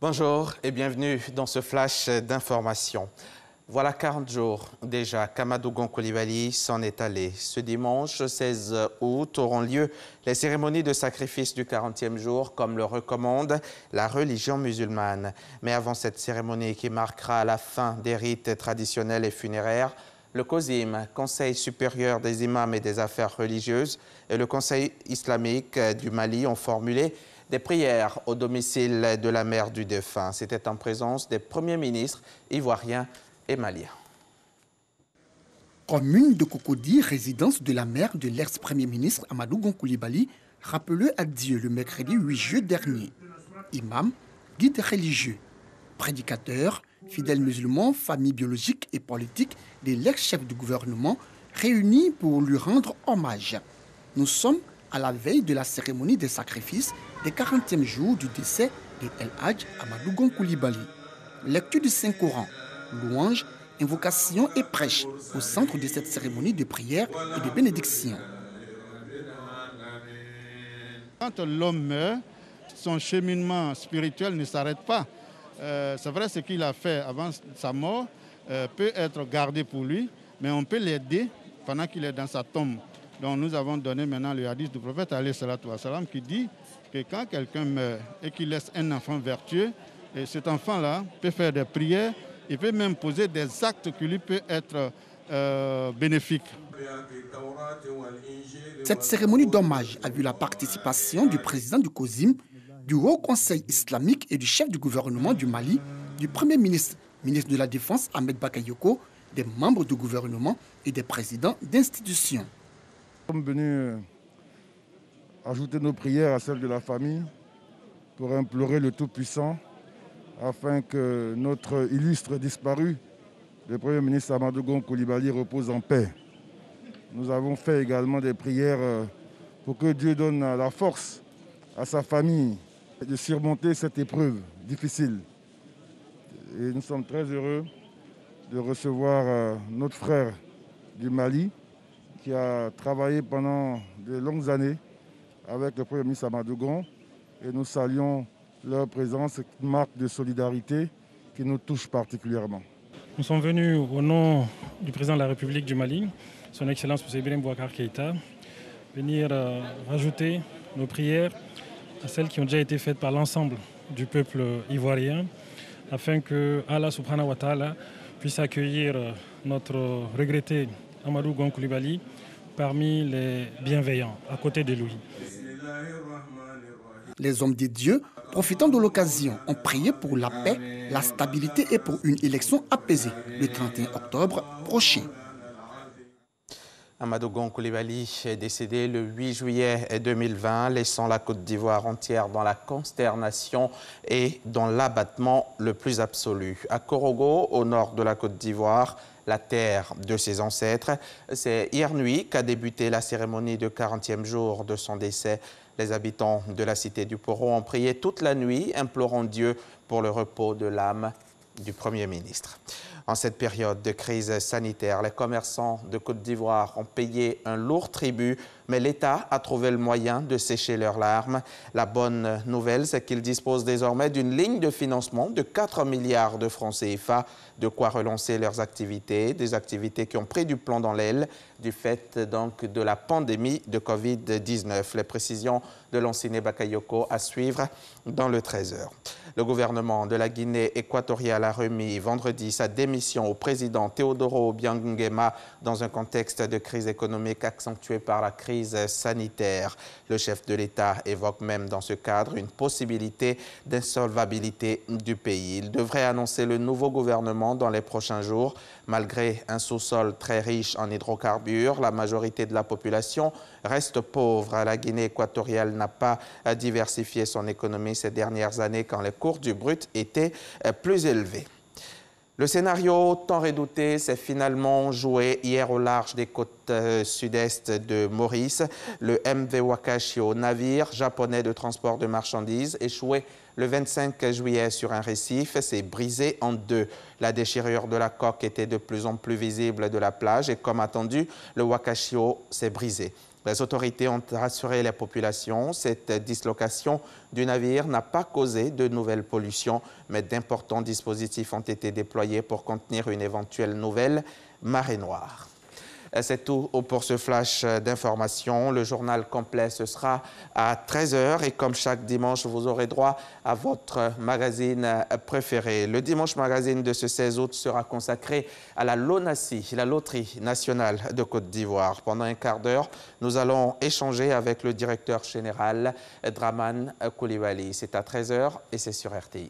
Bonjour et bienvenue dans ce flash d'information. Voilà 40 jours déjà qu'Amadou Coulibaly s'en est allé. Ce dimanche 16 août auront lieu les cérémonies de sacrifice du 40e jour comme le recommande la religion musulmane. Mais avant cette cérémonie qui marquera la fin des rites traditionnels et funéraires, le COSIM, Conseil supérieur des imams et des affaires religieuses, et le Conseil islamique du Mali ont formulé des prières au domicile de la mère du défunt. C'était en présence des premiers ministres ivoiriens et maliens. Commune de Cocody, résidence de la mère de l'ex-premier ministre Amadou Coulibaly, rappelé à Dieu le mercredi 8 juillet dernier. Imam, guide religieux, prédicateur, fidèles musulmans, famille biologique et politique de l'ex-chef du gouvernement réunis pour lui rendre hommage. Nous sommes à la veille de la cérémonie des sacrifices des 40e jours du décès de El Hadj Amadou Coulibaly. Lecture du Saint-Coran, louanges, invocations et prêches au centre de cette cérémonie de prière et de bénédiction. Quand l'homme meurt, son cheminement spirituel ne s'arrête pas. C'est vrai, ce qu'il a fait avant sa mort peut être gardé pour lui, mais on peut l'aider pendant qu'il est dans sa tombe. Donc nous avons donné maintenant le hadith du prophète alayhi salatu wa salam qui dit que quand quelqu'un meurt et qu'il laisse un enfant vertueux, et cet enfant-là peut faire des prières, il peut même poser des actes qui lui peuvent être bénéfiques. Cette cérémonie d'hommage a vu la participation du président du COSIM, du Haut Conseil islamique et du chef du gouvernement du Mali, du Premier ministre, ministre de la Défense Ahmed Bakayoko, des membres du gouvernement et des présidents d'institutions. Nous sommes venus ajouter nos prières à celles de la famille pour implorer le Tout-Puissant afin que notre illustre disparu, le Premier ministre Amadou Coulibaly, repose en paix. Nous avons fait également des prières pour que Dieu donne la force à sa famille de surmonter cette épreuve difficile. Et nous sommes très heureux de recevoir notre frère du Mali qui a travaillé pendant de longues années avec le Premier ministre Amadou Gon. Et nous saluons leur présence, une marque de solidarité qui nous touche particulièrement. Nous sommes venus au nom du président de la République du Mali, son Excellence M. Ibrahim Boubacar Keïta, venir rajouter nos prières à celles qui ont déjà été faites par l'ensemble du peuple ivoirien, afin que Allah subhanahu wa ta'ala puisse accueillir notre regretté Amadou Coulibaly parmi les bienveillants, à côté de lui. Les hommes de Dieu, profitant de l'occasion, ont prié pour la paix, la stabilité et pour une élection apaisée le 31 octobre prochain. Amadou Coulibaly est décédé le 8 juillet 2020, laissant la Côte d'Ivoire entière dans la consternation et dans l'abattement le plus absolu. À Korogo, au nord de la Côte d'Ivoire, la terre de ses ancêtres, c'est hier nuit qu'a débuté la cérémonie de 40e jour de son décès. Les habitants de la cité du Poro ont prié toute la nuit, implorant Dieu pour le repos de l'âme du Premier ministre. En cette période de crise sanitaire, les commerçants de Côte d'Ivoire ont payé un lourd tribut, mais l'État a trouvé le moyen de sécher leurs larmes. La bonne nouvelle, c'est qu'ils disposent désormais d'une ligne de financement de 4 milliards de francs CFA, de quoi relancer leurs activités, des activités qui ont pris du plomb dans l'aile du fait donc de la pandémie de Covid-19. Les précisions de Lanciné Bakayoko à suivre dans le 13h. Le gouvernement de la Guinée équatoriale a remis vendredi sa démission au président Théodoro Obiang Nguema dans un contexte de crise économique accentué par la crise sanitaire. Le chef de l'État évoque même dans ce cadre une possibilité d'insolvabilité du pays. Il devrait annoncer le nouveau gouvernement dans les prochains jours. Malgré un sous-sol très riche en hydrocarbures, la majorité de la population reste pauvre. La Guinée équatoriale n'a pas diversifié son économie ces dernières années quand les cours du brut étaient plus élevés. Le scénario tant redouté s'est finalement joué hier au large des côtes sud-est de Maurice. Le MV Wakashio, navire japonais de transport de marchandises, échoué le 25 juillet sur un récif, s'est brisé en deux. La déchirure de la coque était de plus en plus visible de la plage et comme attendu, le Wakashio s'est brisé. Les autorités ont rassuré les populations. Cette dislocation du navire n'a pas causé de nouvelles pollutions, mais d'importants dispositifs ont été déployés pour contenir une éventuelle nouvelle marée noire. C'est tout pour ce flash d'information. Le journal complet, ce sera à 13h. Et comme chaque dimanche, vous aurez droit à votre magazine préféré. Le Dimanche Magazine de ce 16 août sera consacré à la LONASI, la Loterie nationale de Côte d'Ivoire. Pendant un quart d'heure, nous allons échanger avec le directeur général Dramane Coulibaly. C'est à 13h et c'est sur RTI.